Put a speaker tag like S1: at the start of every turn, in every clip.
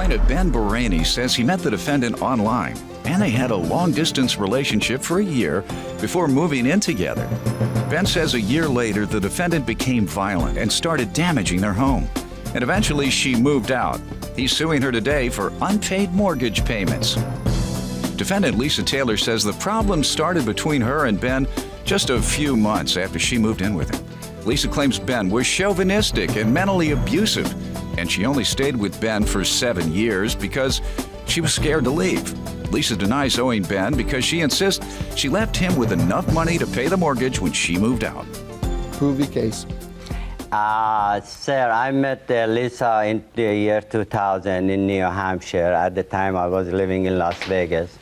S1: Plaintiff Ben Boraney says he met the defendant online, and they had a long-distance relationship for a year before moving in together. Ben says a year later, the defendant became violent and started damaging their home, and eventually she moved out. He's suing her today for unpaid mortgage payments. Defendant Lisa Taylor says the problem started between her and Ben just a few months after she moved in with him. Lisa claims Ben was chauvinistic and mentally abusive, and she only stayed with Ben for 7 years because she was scared to leave. Lisa denies owing Ben because she insists she left him with enough money to pay the mortgage when she moved out.
S2: Prove your case.
S3: Sir, I met Lisa in the year 2000 in New Hampshire. At the time, I was living in Las Vegas.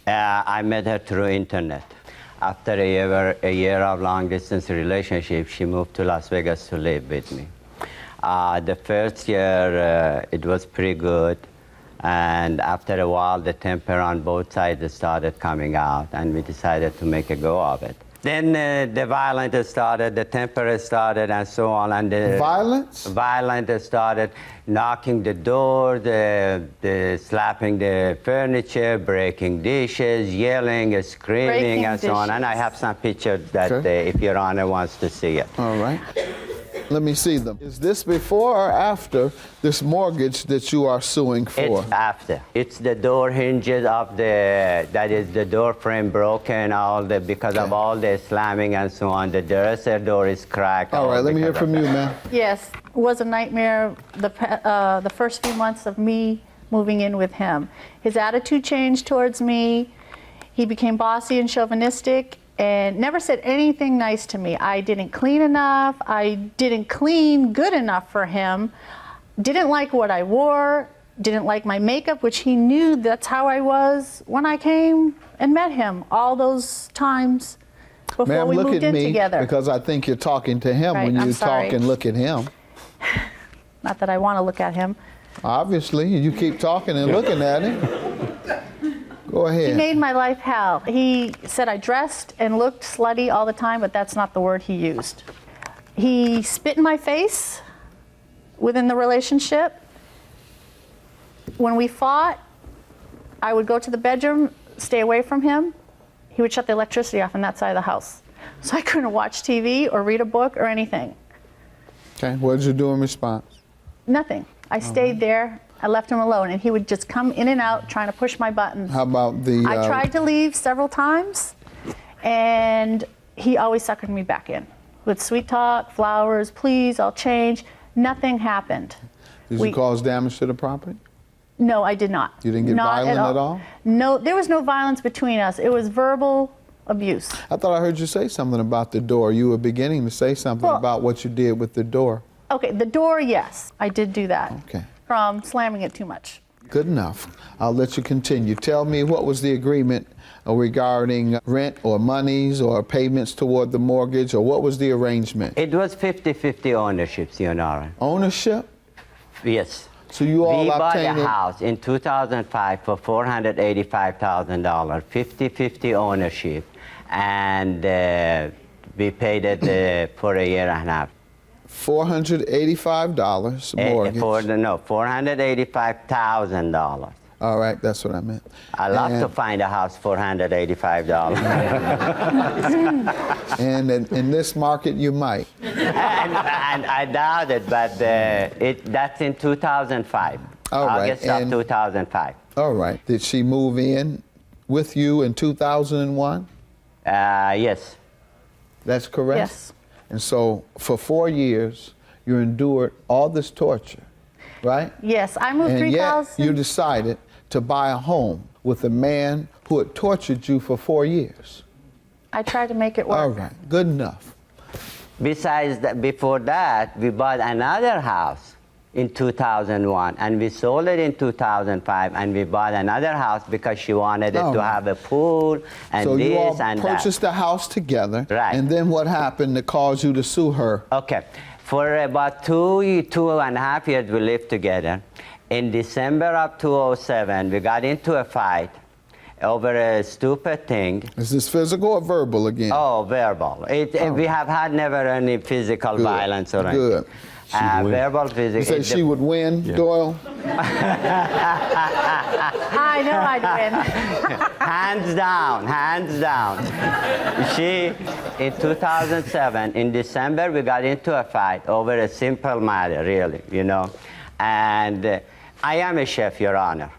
S3: I met her through internet. After a year of long-distance relationship, she moved to Las Vegas to live with me. The first year, it was pretty good. And after a while, the temper on both sides started coming out, and we decided to make a go of it. Then the violence started, the temper started, and so on. And the
S2: Violence?
S3: Violence started, knocking the door, the slapping the furniture, breaking dishes, yelling, screaming,
S4: Breaking
S3: and so on. And I have some pictures that if Your Honor wants to see it.
S2: All right. Let me see them. Is this before or after this mortgage that you are suing for?
S3: It's after. It's the door hinges of that is the door frame broken, because of all the slamming and so on. The dresser door is cracked.
S2: All right, let me hear from you, ma'am.
S4: Yes, it was a nightmare the first few months of me moving in with him. His attitude changed towards me. He became bossy and chauvinistic and never said anything nice to me. I didn't clean enough. I didn't clean good enough for him. Didn't like what I wore. Didn't like my makeup, which he knew that's how I was when I came and met him all those times before we moved in together.
S2: Because I think you're talking to him
S4: Right,
S2: when you
S4: I'm
S2: talk
S4: sorry.
S2: and look at him.
S4: Not that I want to look at him.
S2: Obviously, you keep talking and looking at him. Go ahead.
S4: He made my life hell. He said I dressed and looked slutty all the time, but that's not the word he used. He spit in my face within the relationship. When we fought, I would go to the bedroom, stay away from him. He would shut the electricity off on that side of the house. So I couldn't watch TV or read a book or anything.
S2: Okay, what did you do in response?
S4: Nothing. I stayed there. I left him alone, and he would just come in and out trying to push my buttons.
S2: How about the...
S4: I tried to leave several times, and he always suckered me back in with sweet talk, flowers, please, I'll change. Nothing happened.
S2: Did you cause damage to the property?
S4: No, I did not.
S2: You didn't get violent at all?
S4: No, there was no violence between us. It was verbal abuse.
S2: I thought I heard you say something about the door. You were beginning to say something about what you did with the door.
S4: Okay, the door, yes, I did do that.
S2: Okay.
S4: From slamming it too much.
S2: Good enough. I'll let you continue. Tell me, what was the agreement regarding rent or monies or payments toward the mortgage, or what was the arrangement?
S3: It was 50-50 ownership, Your Honor.
S2: Ownership?
S3: Yes.
S2: So you all
S3: We bought
S2: obtained
S3: a house in 2005 for $485,000, 50-50 ownership, and we paid it for a year and a half.
S2: $485 mortgage.
S3: $485,000.
S2: All right, that's what I meant.
S3: I love to find a house for $485.
S2: And in this market, you might.
S3: and I doubt it, but that's in 2005.
S2: All right.
S3: August of 2005.
S2: All right. Did she move in with you in 2001?
S3: Yes.
S2: That's correct?
S4: Yes.
S2: And so for 4 years, you endured all this torture, right?
S4: Yes, I moved 3,000.
S2: And yet you decided to buy a home with a man who had tortured you for 4 years.
S4: I tried to make it work.
S2: All right, good enough.
S3: Besides that, before that, we bought another house in 2001, and we sold it in 2005, and we bought another house because she wanted it to have a pool and
S2: so
S3: this
S2: you all
S3: and
S2: purchased the house together,
S3: Right.
S2: and then what happened that caused you to sue her?
S3: Okay, for about two and a half years we lived together. In December of 2007, we got into a fight over a stupid thing.
S2: Is this physical or verbal again?
S3: Oh, verbal. We have had never any physical violence or anything.
S2: Good.
S3: Verbal,
S2: You
S3: physical.
S2: said she would win, Doyle?
S4: I know I'd win.
S3: Hands down, hands down. In 2007, in December, we got into a fight over a simple matter, really, you know. And I am a chef, Your Honor.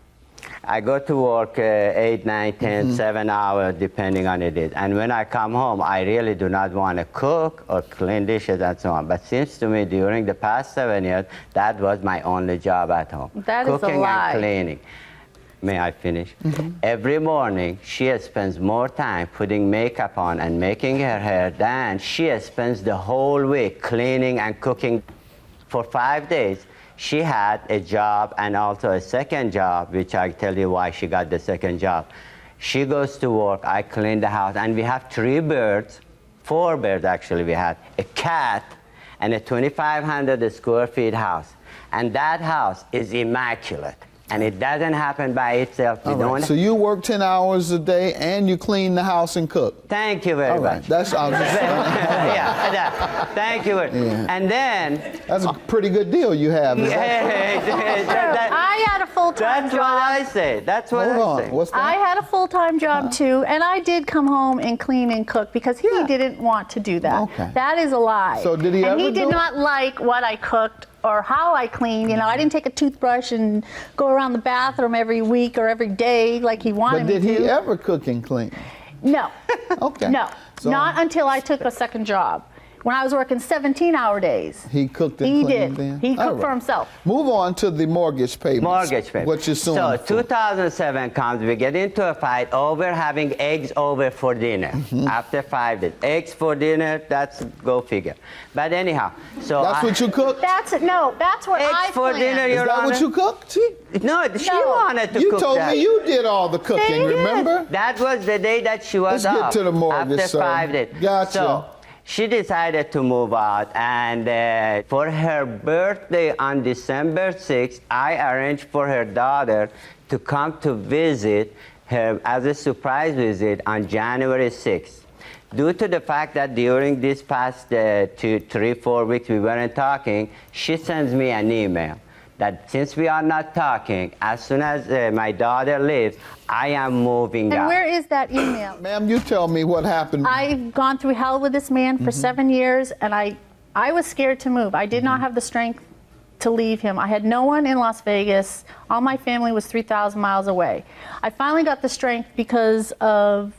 S3: I go to work 8, 9, 10, 7 hours, depending on it is. And when I come home, I really do not want to cook or clean dishes and so on. But seems to me, during the past 7 years, that was my only job at home.
S4: That is a
S3: cooking
S4: lie.
S3: and cleaning. May I finish? Every morning, she spends more time putting makeup on and making her hair than she spends the whole week cleaning and cooking. For 5 days, she had a job and also a second job, which I'll tell you why she got the second job. She goes to work, I clean the house, and we have 3 birds, 4 birds actually we had, a cat, and a 2,500 square feet house. And that house is immaculate. And it doesn't happen by itself.
S2: All right. So you work 10 hours a day and you clean the house and cook.
S3: Thank you very
S2: All right.
S3: much.
S2: That's I was just
S3: Thank you.
S2: Yeah.
S3: And then
S2: That's a pretty good deal you have. Is that-
S4: I had a full-time
S3: that's
S4: job.
S3: what I say. That's what
S2: Hold
S3: I
S2: on.
S3: say.
S2: What's that?
S4: I had a full-time job too, and I did come home and clean and cook because he didn't want to do that.
S2: Okay.
S4: That is a lie.
S2: So did he
S4: and
S2: ever
S4: he
S2: do
S4: did
S2: it?
S4: not like what I cooked or how I cleaned. You know, I didn't take a toothbrush and go around the bathroom every week or every day like he wanted
S2: But did
S4: me to.
S2: he ever cook and clean?
S4: No.
S2: Okay.
S4: No.
S2: So-
S4: Not until I took a second job. When I was working 17-hour days.
S2: He cooked and
S4: He
S2: cleaned
S4: did.
S2: then?
S4: He
S2: All
S4: cooked for
S2: right.
S4: himself.
S2: Move on to the mortgage payments.
S3: Mortgage payment.
S2: What you're suing
S3: So
S2: for.
S3: 2007 comes, we get into a fight over having eggs over for dinner after 5 days. Eggs for dinner, that's go figure. But anyhow, so
S2: That's what you cooked?
S4: That's what
S3: eggs
S4: I
S3: for
S4: planned.
S3: dinner,
S2: Is
S3: Your
S2: that
S3: Honor.
S2: what you cooked?
S3: No, she
S4: No.
S3: wanted to
S2: You
S3: cook
S2: told
S3: that.
S2: me you did all the cooking,
S4: They did.
S2: remember?
S3: That was the day that she was
S2: Let's get
S3: off.
S2: to the mortgage,
S3: after
S2: sir.
S3: 5 days.
S2: Gotcha.
S3: So she decided to move out, and for her birthday on December 6th, I arranged for her daughter to come to visit her as a surprise visit on January 6th. Due to the fact that during this past 2, 3, 4 weeks we weren't talking, she sends me an email that since we are not talking, as soon as my daughter leaves, I am moving
S4: And
S3: out.
S4: where is that email?
S2: Ma'am, you tell me what happened.
S4: I've gone through hell with this man for 7 years, and I was scared to move. I did not have the strength to leave him. I had no one in Las Vegas. All my family was 3,000 miles away. I finally got the strength because of,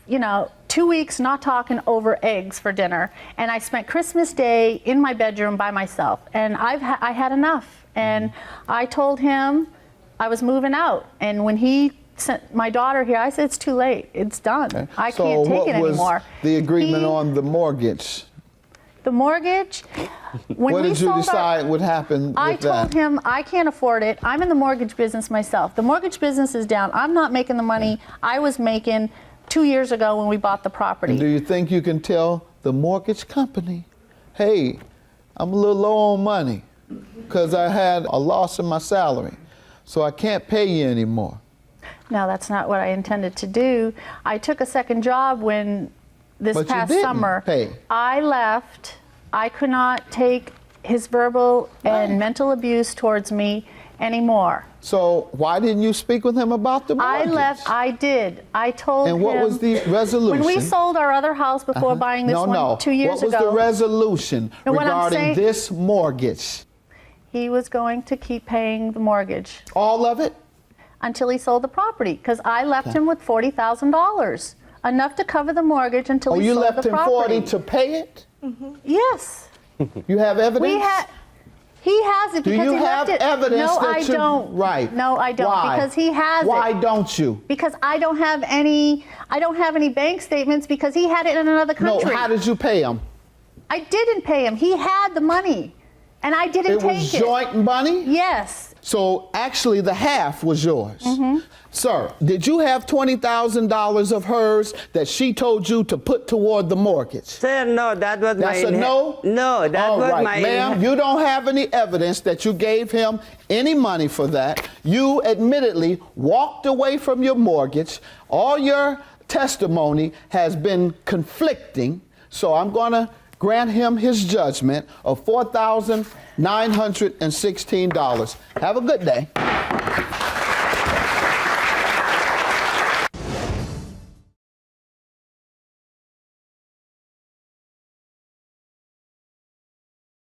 S4: 2 weeks not talking over eggs for dinner, and I spent Christmas Day in my bedroom by myself, and I had enough. And I told him I was moving out, and when he sent my daughter here, I said, it's too late. It's done.
S2: Okay.
S4: I
S2: So
S4: can't take
S2: what
S4: it
S2: was
S4: anymore.
S2: the agreement
S4: He-
S2: on the mortgage?
S4: The mortgage, when
S2: What
S4: we
S2: did you
S4: sold
S2: decide would happen with
S4: I told
S2: that?
S4: him I can't afford it. I'm in the mortgage business myself. The mortgage business is down. I'm not making the money I was making 2 years ago when we bought the property.
S2: And do you think you can tell the mortgage company, hey, I'm a little low on money because I had a loss in my salary, so I can't pay you anymore?
S4: No, that's not what I intended to do. I took a second job when this
S2: But you
S4: past
S2: didn't
S4: summer.
S2: pay.
S4: I left. I could not take his verbal
S2: Right.
S4: and mental abuse towards me anymore.
S2: So why didn't you speak with him about the
S4: I
S2: mortgage?
S4: left. I did. I told him.
S2: And what was the resolution?
S4: When we sold our other house before buying this one 2 years
S2: What was
S4: ago,
S2: the resolution
S4: And what I'm
S2: regarding
S4: saying-
S2: this mortgage?
S4: he was going to keep paying the mortgage
S2: All of it?
S4: until he sold the property, because I left him with $40,000, enough to cover the mortgage until
S2: Oh,
S4: he
S2: you
S4: sold
S2: left
S4: the
S2: him
S4: property.
S2: 40 to pay it?
S4: Yes,
S2: You have evidence?
S4: we had. He has it
S2: Do
S4: because
S2: you
S4: he
S2: have
S4: left it.
S2: evidence
S4: No,
S2: that
S4: I
S2: you...
S4: don't.
S2: Right.
S4: No, I don't.
S2: Why?
S4: Because he has
S2: Why
S4: it.
S2: don't you?
S4: Because I don't have any. I don't have any bank statements because he had it in another
S2: No,
S4: country.
S2: how did you pay him?
S4: I didn't pay him. He had the money, and I didn't
S2: It
S4: take
S2: was
S4: it.
S2: joint money?
S4: Yes.
S2: So actually the half was yours.
S4: Mm-hmm.
S2: Sir, did you have $20,000 of hers that she told you to put toward the mortgage?
S3: Sir, no, that was
S2: That's a no?
S3: No, that
S2: All
S3: was
S2: right,
S3: my
S2: ma'am, you don't have any evidence that you gave him any money for that. You admittedly walked away from your mortgage. All your testimony has been conflicting, so I'm going to grant him his judgment of $4,000 $916. Have a good day.